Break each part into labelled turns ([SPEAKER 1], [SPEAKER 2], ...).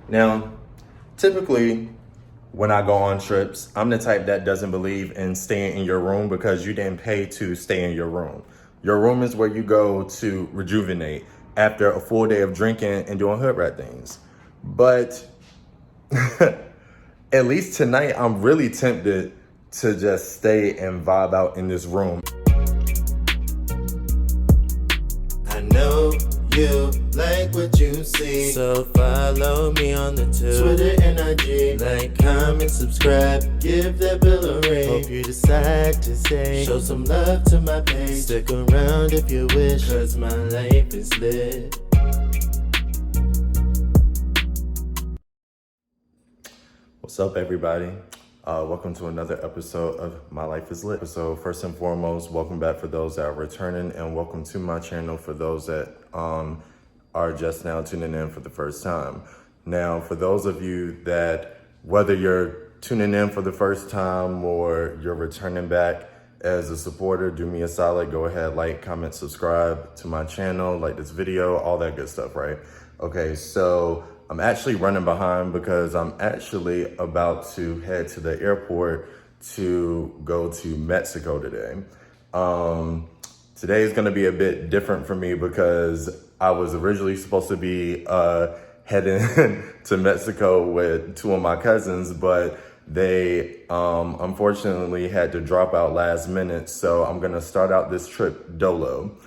[SPEAKER 1] Now, typically, when I go on trips, I'm the type that doesn't believe in staying in your room because you didn't pay to stay in your room. Your room is where you go to rejuvenate after a full day of drinking and doing hood rat things. But at least tonight, I'm really tempted to just stay and vibe out in this room.
[SPEAKER 2] I know you like what you see, so follow me on the Twitter and IG. Like, comment, subscribe, give that bell a ring. Hope you decide to say, show some love to my page. Stick around if you wish, cause my life is lit.
[SPEAKER 1] What's up, everybody? Welcome to another episode of My Life is Lit. So first and foremost, welcome back for those that are returning, and welcome to my channel for those that are just now tuning in for the first time. Now, for those of you that, whether you're tuning in for the first time or you're returning back as a supporter, do me a solid, go ahead, like, comment, subscribe to my channel, like this video, all that good stuff, right? Okay, so I'm actually running behind because I'm actually about to head to the airport to go to Mexico today. Today is gonna be a bit different for me because I was originally supposed to be heading to Mexico with two of my cousins, but they unfortunately had to drop out last minute. So I'm gonna start out this trip dolo.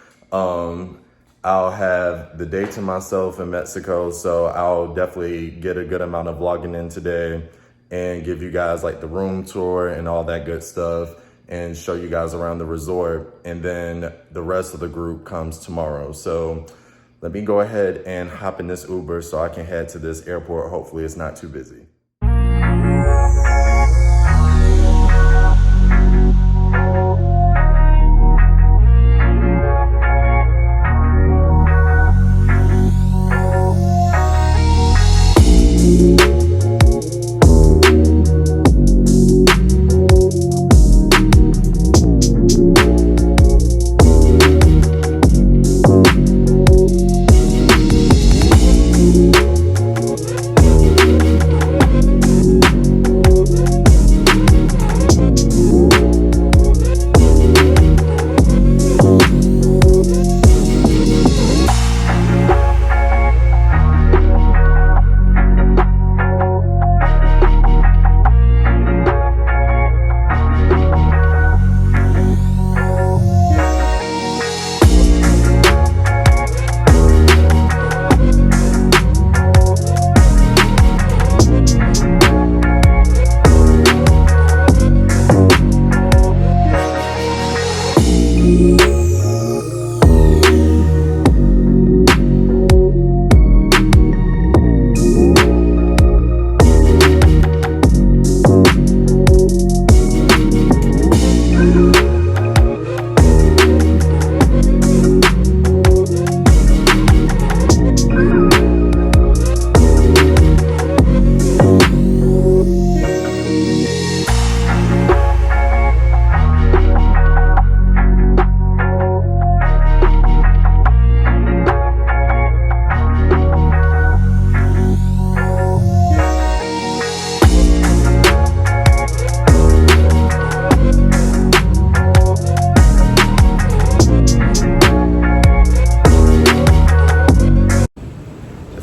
[SPEAKER 1] I'll have the day to myself in Mexico, so I'll definitely get a good amount of vlogging in today and give you guys like the room tour and all that good stuff and show you guys around the resort. And then the rest of the group comes tomorrow. So let me go ahead and hop in this Uber so I can head to this airport. Hopefully it's not too busy.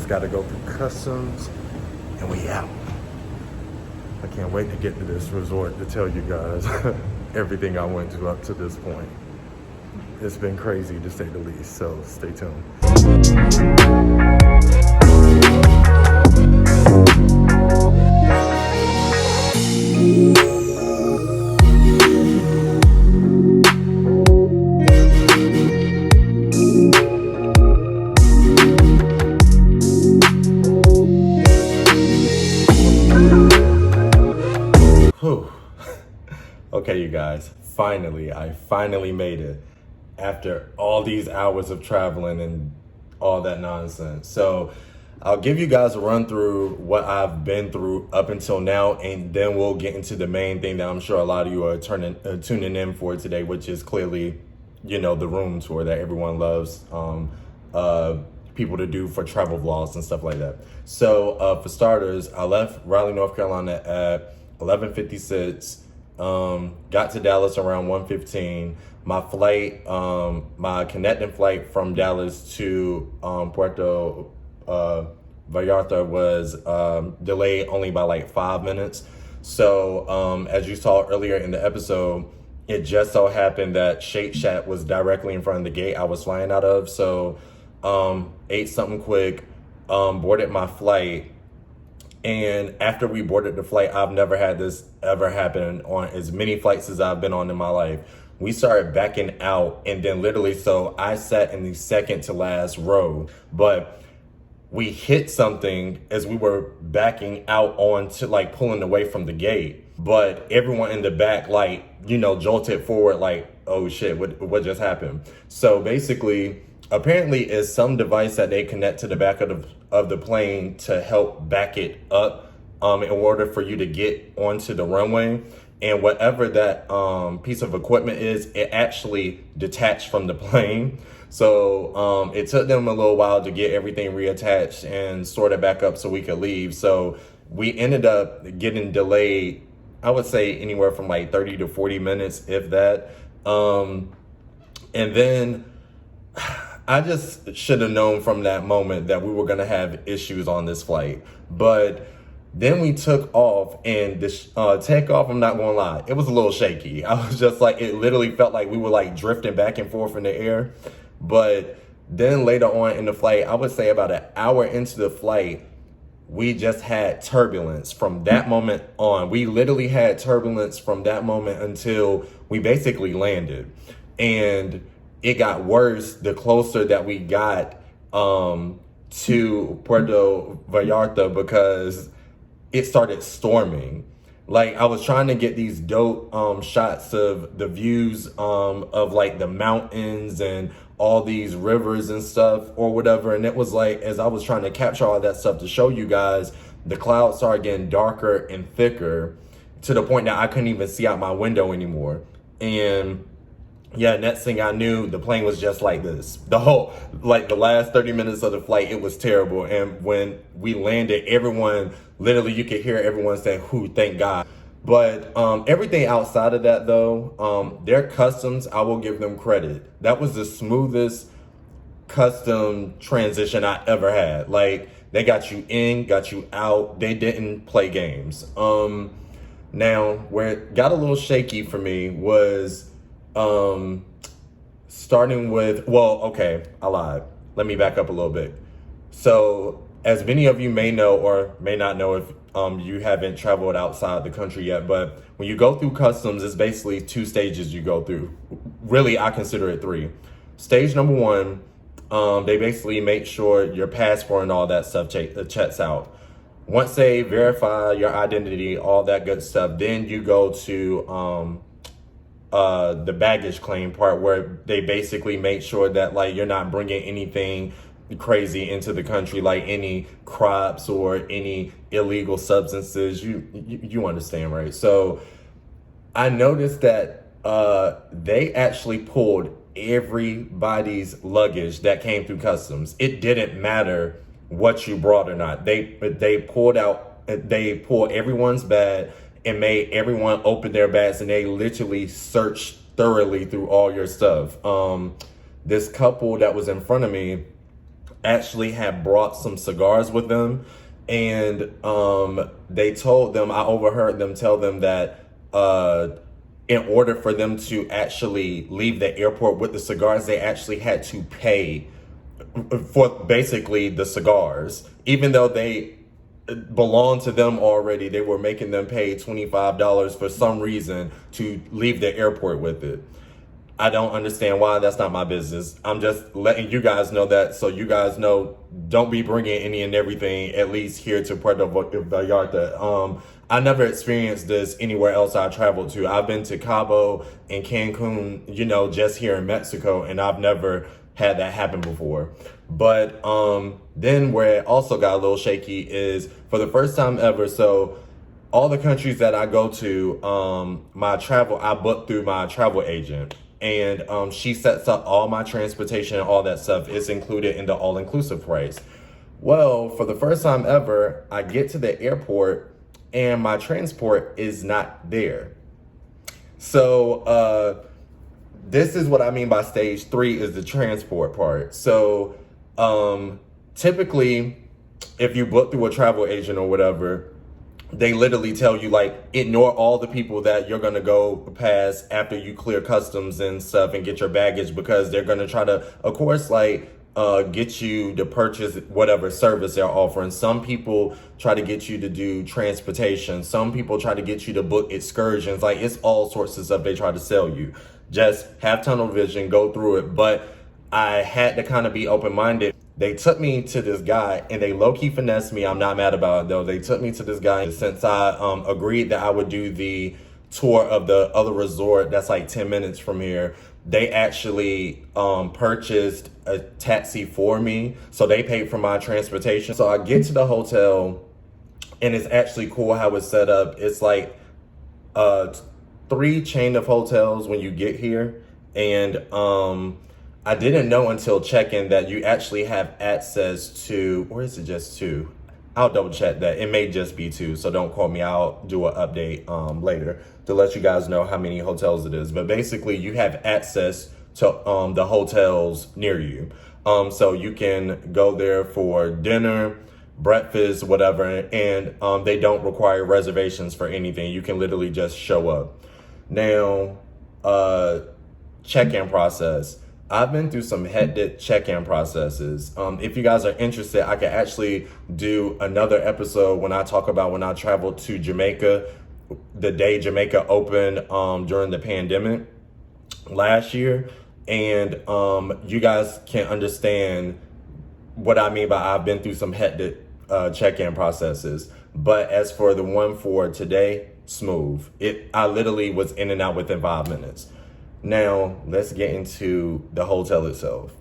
[SPEAKER 1] Got to go through customs and we out. I can't wait to get to this resort to tell you guys everything I went to up to this point. It's been crazy to say the least, so stay tuned. Okay, you guys, I finally made it after all these hours of traveling and all that nonsense. So I'll give you guys a run through what I've been through up until now, and then we'll get into the main thing that I'm sure a lot of you are tuning in for today, which is clearly, you know, the room tour that everyone loves. people to do for travel vlogs and stuff like that. So for starters, I left Raleigh, North Carolina at 11:56. Got to Dallas around 1:15. My flight, my connecting flight from Dallas to Puerto Vallarta was delayed only by like 5 minutes. So as you saw earlier in the episode, it just so happened that Shake Shack was directly in front of the gate I was flying out of. So ate something quick, boarded my flight. And after we boarded the flight, I've never had this ever happen on as many flights as I've been on in my life. We started backing out, and then literally, so I sat in the second to last row, but we hit something as we were backing out onto like pulling away from the gate. But everyone in the back, like, you know, jolted forward like, oh shit, what just happened? So basically, apparently it's some device that they connect to the back of the plane to help back it up in order for you to get onto the runway. And whatever that piece of equipment is, it actually detached from the plane. So it took them a little while to get everything reattached and sorted back up so we could leave. So we ended up getting delayed, I would say anywhere from like 30 to 40 minutes, if that. And then I just should have known from that moment that we were going to have issues on this flight. But then we took off, and this takeoff, I'm not going to lie, it was a little shaky. I was just like, it literally felt like we were like drifting back and forth in the air. But then later on in the flight, I would say about an hour into the flight, we just had turbulence from that moment on. We literally had turbulence from that moment until we basically landed. And it got worse the closer that we got to Puerto Vallarta, because it started storming. Like, I was trying to get these dope shots of the views of like the mountains and all these rivers and stuff or whatever. And it was like, as I was trying to capture all that stuff to show you guys, the clouds started getting darker and thicker to the point that I couldn't even see out my window anymore. And yeah, next thing I knew, the plane was just like this. The last 30 minutes of the flight, it was terrible. And when we landed, everyone, literally you could hear everyone say, "Whew, thank God." But everything outside of that, though, their customs, I will give them credit. That was the smoothest custom transition I ever had. Like, they got you in, got you out. They didn't play games. Now, where it got a little shaky for me was starting with, well, okay, I lied. Let me back up a little bit. So, as many of you may know or may not know if you haven't traveled outside the country yet, but when you go through customs, it's basically 2 stages you go through. Really, I consider it 3. Stage number 1, they basically make sure your passport and all that stuff checks out. Once they verify your identity, all that good stuff, then you go to the baggage claim part, where they basically make sure that like you're not bringing anything crazy into the country, like any crops or any illegal substances. You understand, right? So I noticed that they actually pulled everybody's luggage that came through customs. It didn't matter what you brought or not. They pulled everyone's bag and made everyone open their bags, and they literally searched thoroughly through all your stuff. This couple that was in front of me actually had brought some cigars with them, and they told them, I overheard them tell them that in order for them to actually leave the airport with the cigars, they actually had to pay for basically the cigars. Even though they belonged to them already, they were making them pay $25 for some reason to leave the airport with it. I don't understand why. That's not my business. I'm just letting you guys know that, so you guys know, don't be bringing any and everything, at least here to Puerto Vallarta. I never experienced this anywhere else I traveled to. I've been to Cabo and Cancun, just here in Mexico, and I've never had that happen before. But then where it also got a little shaky is, for the first time ever, so all the countries that I go to, I book through my travel agent. and she sets up all my transportation and all that stuff. It's included in the all-inclusive price. Well, for the first time ever, I get to the airport and my transport is not there. So this is what I mean by stage 3 is the transport part. So typically, if you book through a travel agent or whatever, they literally tell you, like, ignore all the people that you're going to go past after you clear customs and stuff and get your baggage, because they're going to try to, of course, like, get you to purchase whatever service they're offering. Some people try to get you to do transportation. Some people try to get you to book excursions. Like, it's all sorts of stuff they try to sell you. Just have tunnel vision, go through it. But I had to kind of be open-minded. They took me to this guy and they low-key finessed me. I'm not mad about it though. They took me to this guy since I agreed that I would do the tour of the other resort that's like 10 minutes from here. They actually purchased a taxi for me. So they paid for my transportation. So I get to the hotel and it's actually cool how it's set up. It's like 3 chain of hotels when you get here. And I didn't know until check-in that you actually have access to, or is it just 2? I'll double check that. It may just be 2, so don't quote me. I'll do an update later to let you guys know how many hotels it is. But basically, you have access to the hotels near you. So you can go there for dinner, breakfast, whatever, and they don't require reservations for anything. You can literally just show up. Now, check-in process. I've been through some hectic check-in processes. If you guys are interested, I could actually do another episode when I talk about when I traveled to Jamaica, the day Jamaica opened during the pandemic last year. And you guys can understand what I mean by I've been through some hectic check-in processes. But as for the one for today, smooth. I literally was in and out within 5 minutes. Now, let's get into the hotel itself.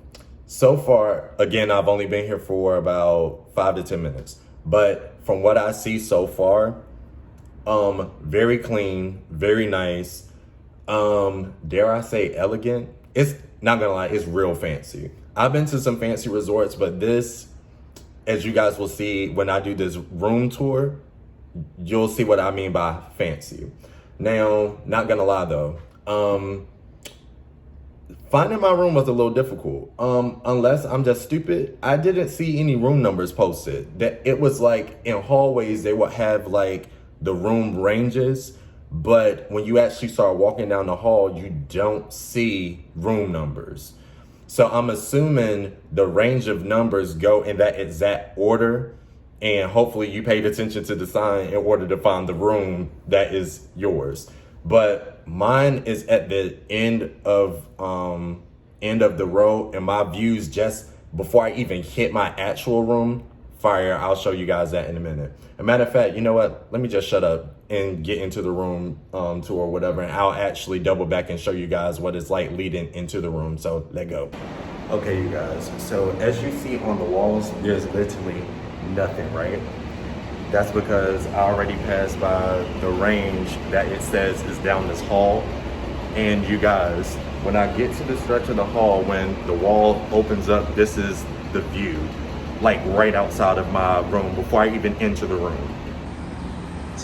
[SPEAKER 1] So far, again, I've only been here for about 5 to 10 minutes. But from what I see so far, very clean, very nice. Dare I say elegant? It's not gonna lie, it's real fancy. I've been to some fancy resorts, but this, as you guys will see when I do this room tour, you'll see what I mean by fancy. Now, not gonna lie though, finding my room was a little difficult. Unless I'm just stupid, I didn't see any room numbers posted. That it was like in hallways, they would have like the room ranges, but when you actually start walking down the hall, you don't see room numbers. So I'm assuming the range of numbers go in that exact order, and hopefully you paid attention to the sign in order to find the room that is yours. But mine is at the end of the row, and my views just before I even hit my actual room, fire. I'll show you guys that in a minute. As a matter of fact, you know what? Let me just shut up and get into the room tour or whatever, and I'll actually double back and show you guys what it's like leading into the room. So let's go. Okay, you guys. So as you see on the walls, there's literally nothing, right? That's because I already passed by the range that it says is down this hall. And you guys, when I get to the stretch of the hall, when the wall opens up, this is the view, like right outside of my room before I even enter the room.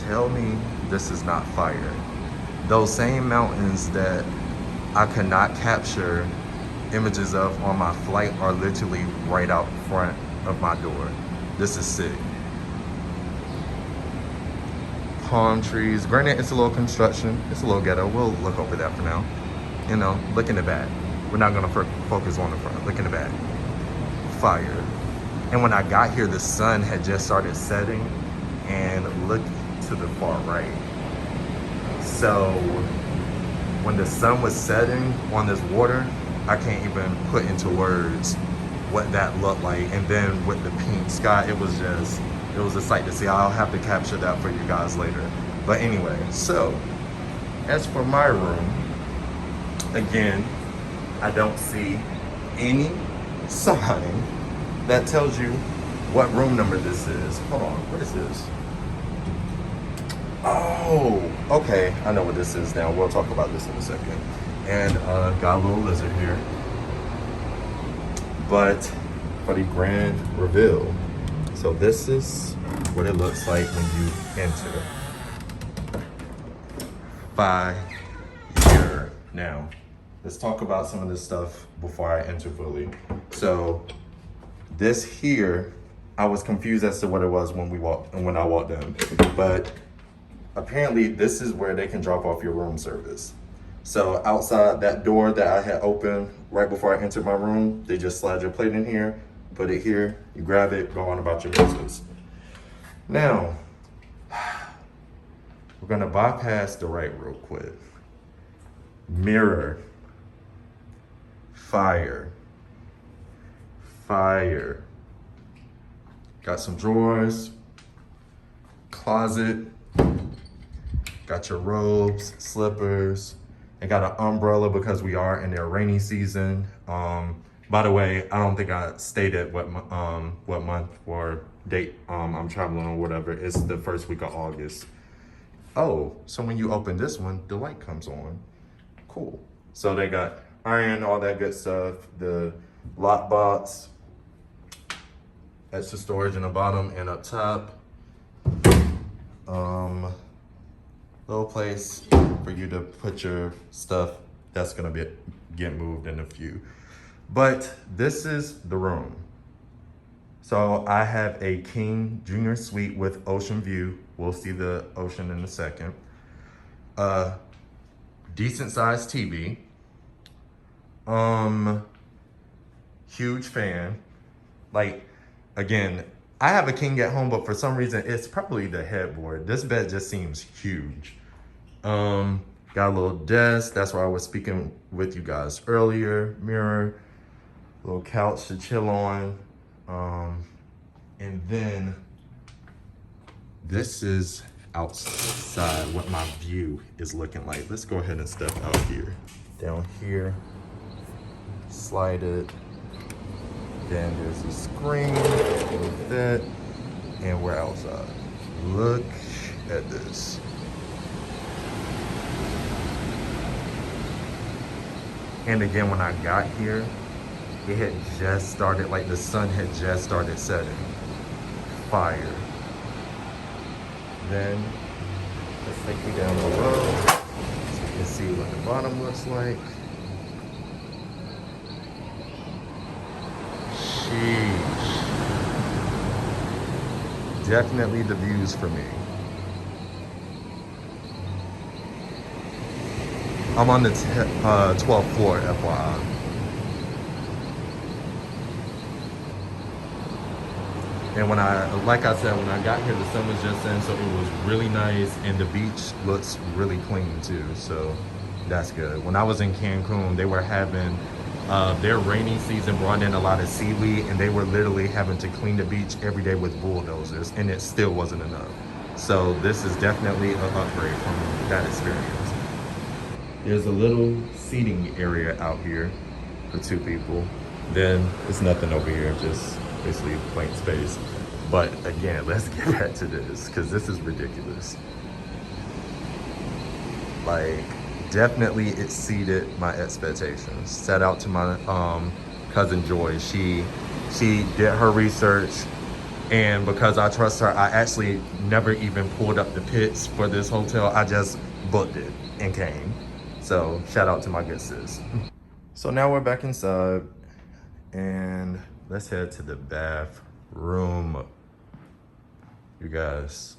[SPEAKER 1] Tell me this is not fire. Those same mountains that I could not capture images of on my flight are literally right out front of my door. This is sick. Palm trees. Granted, it's a little construction. It's a little ghetto. We'll look over that for now. You know, look in the back. We're not gonna focus on the front. Look in the back. Fire. And when I got here, the sun had just started setting, and look to the far right. So when the sun was setting on this water, I can't even put into words what that looked like. And then with the pink sky, it was a sight to see. I'll have to capture that for you guys later. But anyway, so as for my room, again, I don't see any sign that tells you what room number this is. Hold on, what is this? Oh, okay, I know what this is now. We'll talk about this in a second. And got a little lizard here. But for the grand reveal, so this is what it looks like when you enter. Fire. Now, let's talk about some of this stuff before I enter fully. So this here, I was confused as to what it was when I walked in, but apparently this is where they can drop off your room service. So outside that door that I had opened right before I entered my room, they just slide your plate in here, put it here, you grab it, go on about your business. Now, we're gonna bypass the right real quick. Mirror. Fire. Got some drawers, closet, got your robes, slippers, and got an umbrella because we are in their rainy season. By the way, I don't think I stated what month or date I'm traveling or whatever. It's the first week of August. Oh, so when you open this one, the light comes on. Cool. So they got iron, all that good stuff. The lock box, extra storage in the bottom and up top. Little place for you to put your stuff that's gonna get moved in a few. But this is the room. So I have a king junior suite with ocean view. We'll see the ocean in a second. Decent sized TV. Huge fan. Like, again, I have a king at home, but for some reason it's probably the headboard. This bed just seems huge. Got a little desk. That's where I was speaking with you guys earlier. Mirror, little couch to chill on. And then this is outside, what my view is looking like. Let's go ahead and step out here. Down here, slide it. Then there's a screen with that, and we're outside. Look at this. And again, when I got here, it had just started, like the sun had just started setting. Fire. Then, let's take you down below so you can see what the bottom looks like. Sheesh. Definitely the views for me. I'm on the 12th floor, FYI. And like I said, when I got here, the sun was just in, so it was really nice, and the beach looks really clean too, so that's good. When I was in Cancun, they were having, their rainy season brought in a lot of seaweed, and they were literally having to clean the beach every day with bulldozers, and it still wasn't enough. So this is definitely an upgrade from that experience. There's a little seating area out here for 2 people. Then it's nothing over here, just basically blank space. But again, let's get back to this, because this is ridiculous. Like, definitely it exceeded my expectations. Shout out to my cousin Joy. She did her research, and because I trust her, I actually never even pulled up the pits for this hotel. I just booked it and came. So shout out to my good sis. So now we're back inside, and let's head to the bathroom. You guys,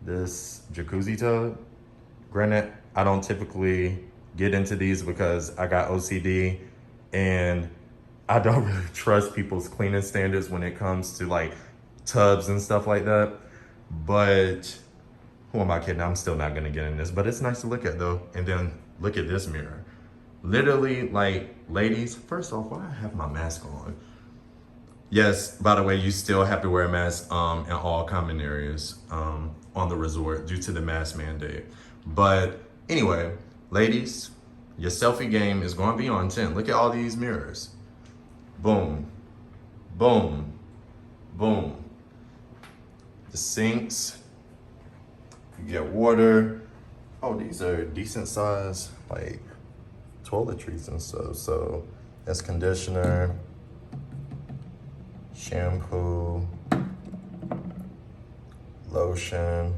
[SPEAKER 1] this jacuzzi tub, granted, I don't typically get into these because I got OCD and I don't really trust people's cleaning standards when it comes to like tubs and stuff like that. But who am I kidding? I'm still not gonna get in this, but it's nice to look at though. And then look at this mirror. Literally, like, ladies, first off, why I have my mask on? Yes, by the way, you still have to wear a mask in all common areas on the resort due to the mask mandate. But anyway, ladies, your selfie game is going to be on 10. Look at all these mirrors. Boom, boom, boom. The sinks, you get water, Oh, these are decent size, like toiletries and stuff. So that's conditioner, shampoo, lotion.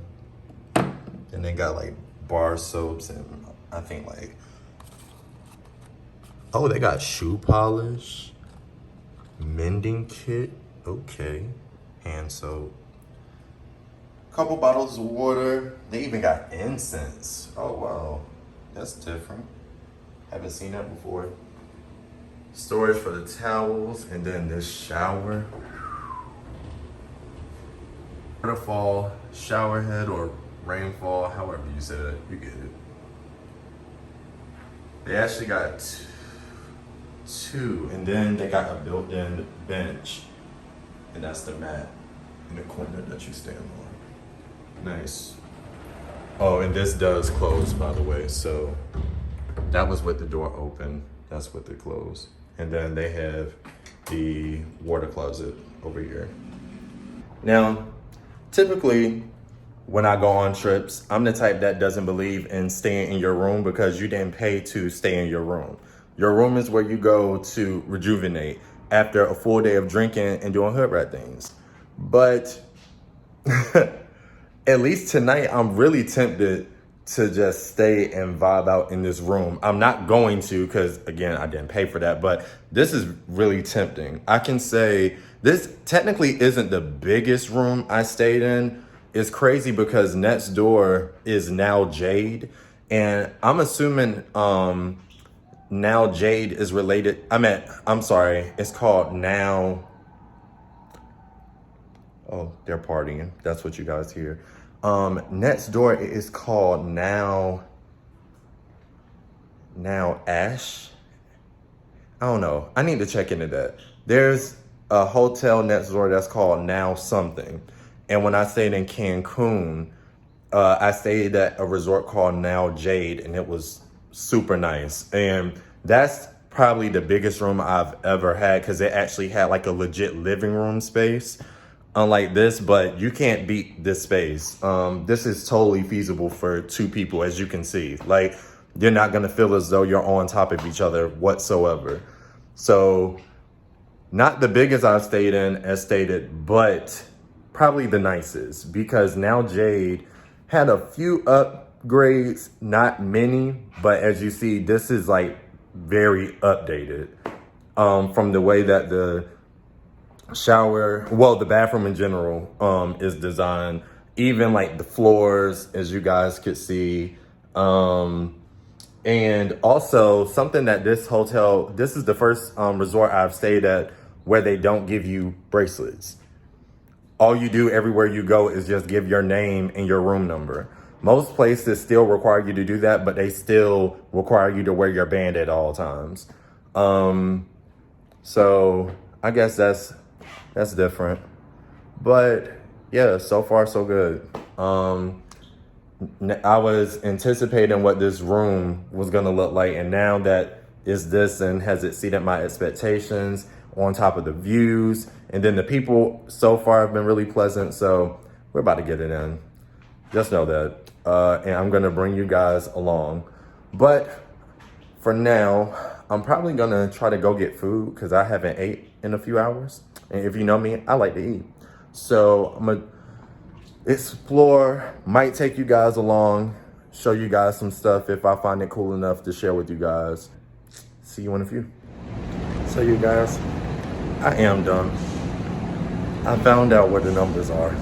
[SPEAKER 1] Then they got like bar soaps and I think like, oh, they got shoe polish, mending kit. Okay, hand soap. Couple bottles of water. They even got incense. Oh wow, that's different. Haven't seen that before. Storage for the towels, and then this shower. Waterfall shower head or rainfall, however you say that, you get it. They actually got two, and then they got a built-in bench, and that's the mat in the corner that you stand on. Nice. Oh, and this does close, by the way, so that was with the door open. That's with it closed. And then they have the water closet over here. Now, typically, when I go on trips, I'm the type that doesn't believe in staying in your room because you didn't pay to stay in your room. Your room is where you go to rejuvenate after a full day of drinking and doing hood rat things. But at least tonight, I'm really tempted to just stay and vibe out in this room. I'm not going to because, again, I didn't pay for that, but this is really tempting. I can say this technically isn't the biggest room I stayed in. It's crazy because next door is Now Jade, and I'm assuming Now Jade is related. I'm sorry, it's called Now. Oh, they're partying. That's what you guys hear. Next door is called Now Ash. I don't know. I need to check into that. There's a hotel next door that's called Now Something. And when I stayed in Cancun, I stayed at a resort called Now Jade, and it was super nice. And that's probably the biggest room I've ever had because it actually had like a legit living room space. Unlike this, but you can't beat this space. This is totally feasible for two people, as you can see. Like, you're not gonna feel as though you're on top of each other whatsoever. So, not the biggest I've stayed in, as stated, but probably the nicest because Now Jade had a few upgrades, not many, but as you see, this is like very updated from the way that the shower, well, the bathroom in general is designed, even like the floors, as you guys could see. And also something that this hotel, this is the first resort I've stayed at where they don't give you bracelets. All you do everywhere you go is just give your name and your room number. Most places still require you to do that, but they still require you to wear your band at all times. So I guess that's different. But yeah, so far so good. I was anticipating what this room was gonna look like, and now that it's this and has exceeded my expectations on top of the views, and then the people so far have been really pleasant, so we're about to get it in. Just know that. And I'm gonna bring you guys along. But for now, I'm probably gonna try to go get food because I haven't ate in a few hours. And if you know me, I like to eat. So I'm gonna explore, might take you guys along, show you guys some stuff if I find it cool enough to share with you guys. See you in a few. So you guys, I am done. I found out where the numbers are.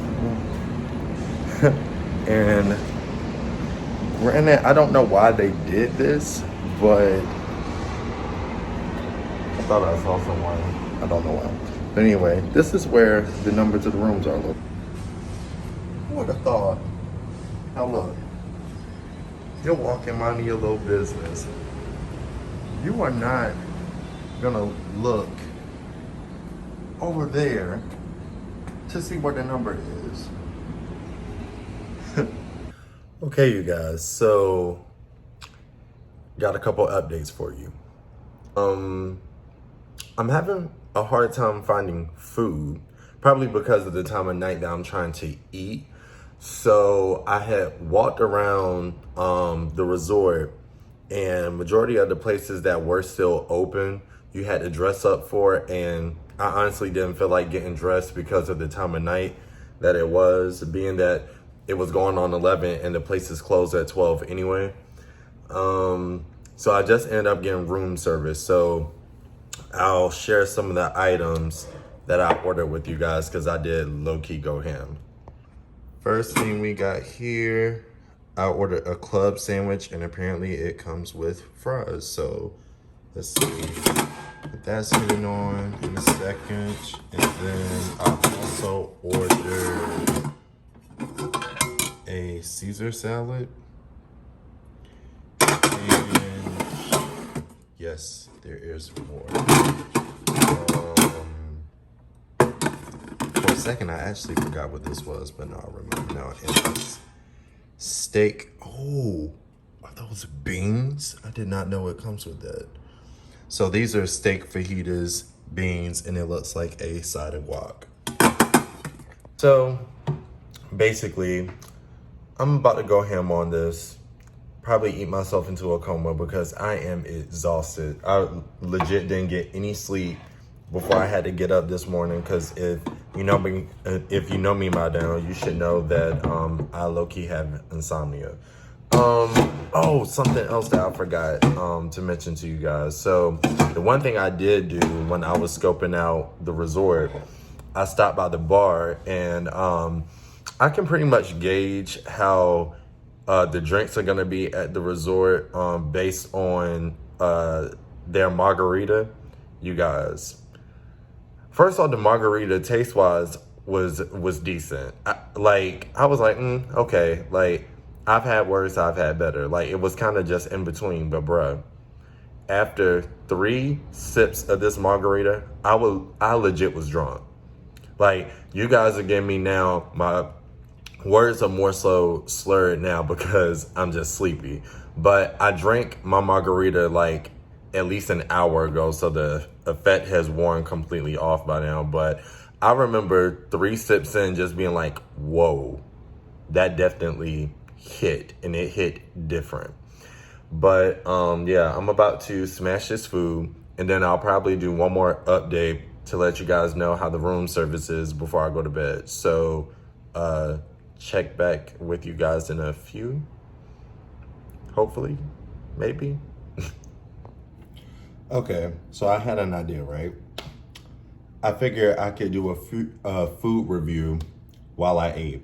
[SPEAKER 1] And granted, I don't know why they did this, but I thought I saw someone. I don't know why. But anyway, this is where the numbers of the rooms are. Look. Who would have thought? Now look. You're walking, minding your little business. You are not gonna look over there to see what the number is. Okay, you guys, so got a couple updates for you. I'm having a hard time finding food, probably because of the time of night that I'm trying to eat. So I had walked around the resort, and majority of the places that were still open, you had to dress up for, and I honestly didn't feel like getting dressed because of the time of night that it was, being that it was going on 11 and the places closed at 12 anyway. So I just ended up getting room service. So I'll share some of the items that I ordered with you guys because I did low-key go ham. First thing we got here, I ordered a club sandwich, and apparently it comes with fries. So let's see, put that sitting on in a second. And then I also ordered a Caesar salad. And yes, there is more. For a second, I actually forgot what this was, but no, I remember now. It's steak. Oh, are those beans? I did not know it comes with that. So these are steak fajitas, beans, and it looks like a side of guac. So basically, I'm about to go ham on this. Probably eat myself into a coma because I am exhausted. I legit didn't get any sleep before I had to get up this morning, because if you know me by now, you should know that I low-key have insomnia. Oh, something else that I forgot to mention to you guys. So the one thing I did do when I was scoping out the resort, I stopped by the bar, and I can pretty much gauge how the drinks are gonna be at the resort based on their margarita. You guys, first off, the margarita taste-wise was decent. I was like, okay, like I've had worse, I've had better. Like it was kind of just in between, but bruh, after 3 sips of this margarita, I legit was drunk. Like you guys are getting me now, my words are more so slurred now because I'm just sleepy. But I drank my margarita like at least an hour ago, so the effect has worn completely off by now. But I remember 3 sips in just being like, whoa, that definitely hit, and it hit different. But yeah, I'm about to smash this food, and then I'll probably do one more update to let you guys know how the room service is before I go to bed. So check back with you guys in a few, hopefully, maybe. Okay, so I had an idea, right? I figured I could do a food review while I ate.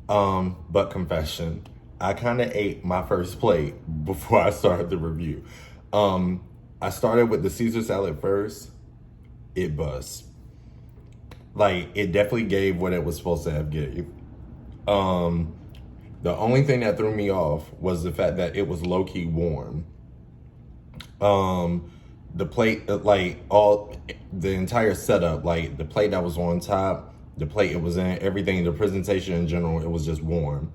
[SPEAKER 1] But confession, I kind of ate my first plate before I started the review. I started with the Caesar salad first. It bust. Like, it definitely gave what it was supposed to have gave. The only thing that threw me off was the fact that it was low-key warm. The plate, the entire setup, like the plate that was on top, the plate it was in, everything, the presentation in general, it was just warm.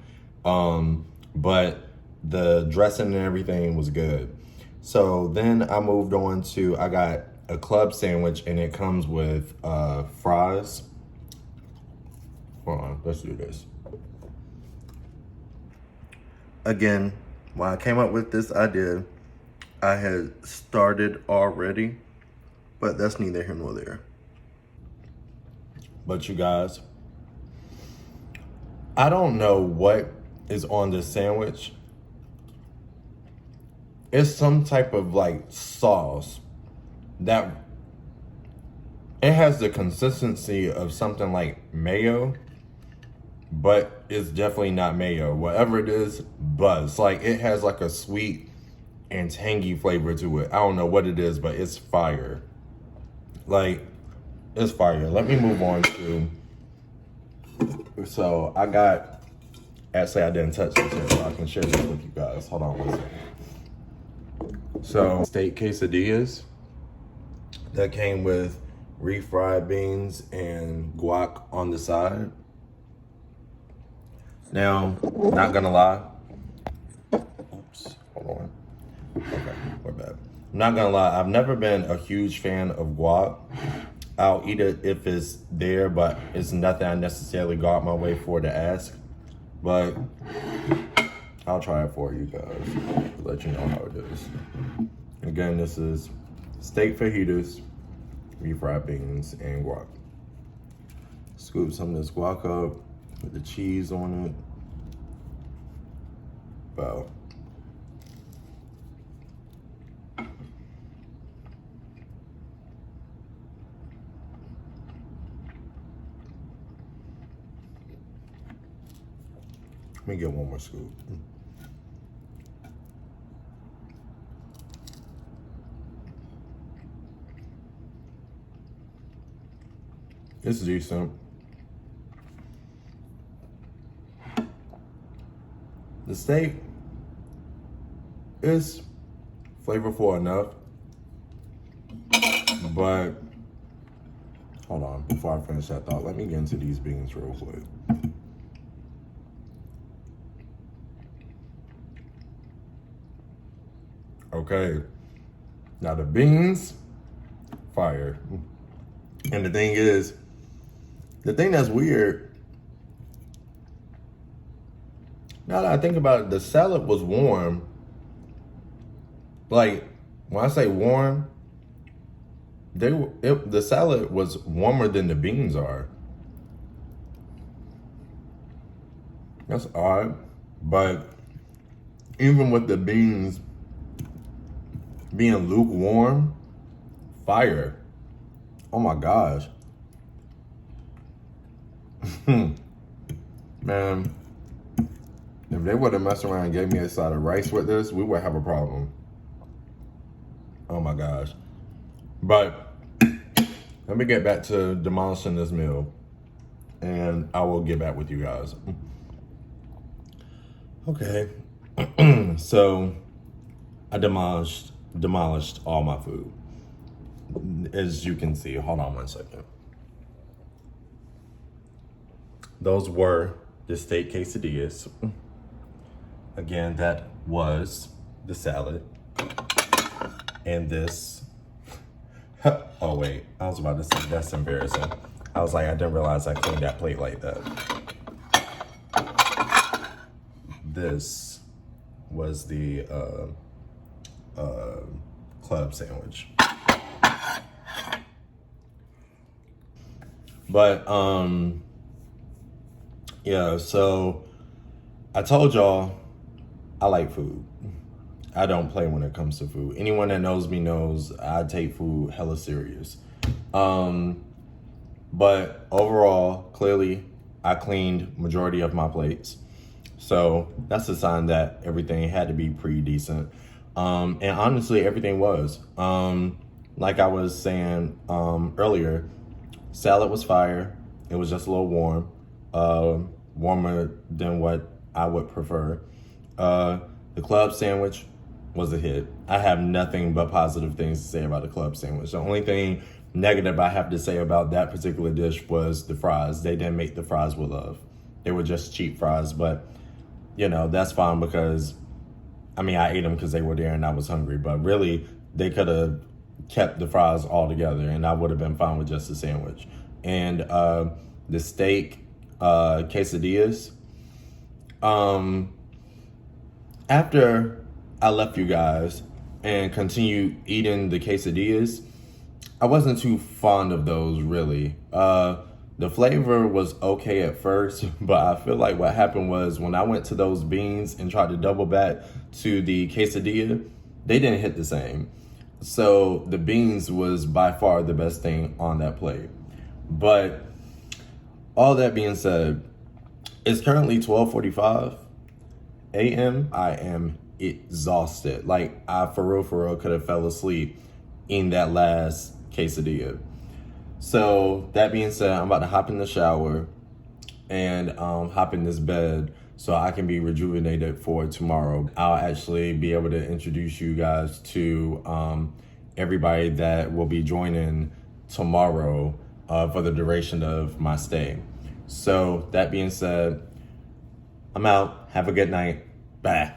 [SPEAKER 1] But the dressing and everything was good. So then I moved on to, I got a club sandwich, and it comes with fries. Hold on, let's do this. Again, when I came up with this idea, I had started already, but that's neither here nor there. But you guys, I don't know what is on this sandwich. It's some type of like sauce that it has the consistency of something like mayo, but it's definitely not mayo. Whatever it is, buzz. Like it has like a sweet and tangy flavor to it. I don't know what it is, but it's fire. Like, it's fire. Let me move on to, so I got, actually I didn't touch this yet, so I can share this with you guys. Hold on one second. So, steak quesadillas that came with refried beans and guac on the side. Now, not gonna lie. Oops, hold on. Okay, we're back. I'm not gonna lie, I've never been a huge fan of guac. I'll eat it if it's there, but it's nothing I necessarily go out my way for to ask. but I'll try it for you guys, let you know how it is. Again, this is steak fajitas, refried beans, and guac. Scoop some of this guac up with the cheese on it. Wow. Let me get one more scoop. It's decent. The steak is flavorful enough, but hold on, before I finish that thought, let me get into these beans real quick. Okay, now the beans, fire. And the thing is, the thing that's weird, now that I think about it, the salad was warm. Like, when I say warm, the salad was warmer than the beans are. That's odd, but even with the beans being lukewarm, fire. Oh my gosh. Man, if they would have messed around and gave me a side of rice with this, we would have a problem. Oh my gosh. But let me get back to demolishing this meal, and I will get back with you guys. Okay. So I demolished all my food. As you can see, hold on one second. Those were the steak quesadillas. Again, that was the salad. And this, oh wait, I was about to say, that's embarrassing. I was like, I didn't realize I cleaned that plate like that. This was the club sandwich. But yeah, so I told y'all I like food. I don't play when it comes to food. Anyone that knows me knows I take food hella serious. But overall, clearly, I cleaned majority of my plates. So that's a sign that everything had to be pretty decent. And honestly, everything was. Like I was saying earlier, salad was fire. It was just a little warm. Warmer than what I would prefer. The club sandwich was a hit. I have nothing but positive things to say about the club sandwich. The only thing negative I have to say about that particular dish was the fries. They didn't make the fries with love. They were just cheap fries, but you know, that's fine because, I mean, I ate them because they were there and I was hungry, but really they could have kept the fries all together and I would have been fine with just a sandwich. And the steak quesadillas, after I left you guys and continued eating the quesadillas, I wasn't too fond of those really. The flavor was okay at first, but I feel like what happened was when I went to those beans and tried to double back to the quesadilla, they didn't hit the same. So the beans was by far the best thing on that plate. But all that being said, it's currently 12:45 a.m. I am exhausted. Like I for real could have fell asleep in that last quesadilla. So that being said, I'm about to hop in the shower and hop in this bed so I can be rejuvenated for tomorrow. I'll actually be able to introduce you guys to everybody that will be joining tomorrow for the duration of my stay. So that being said, I'm out. Have a good night. Bye.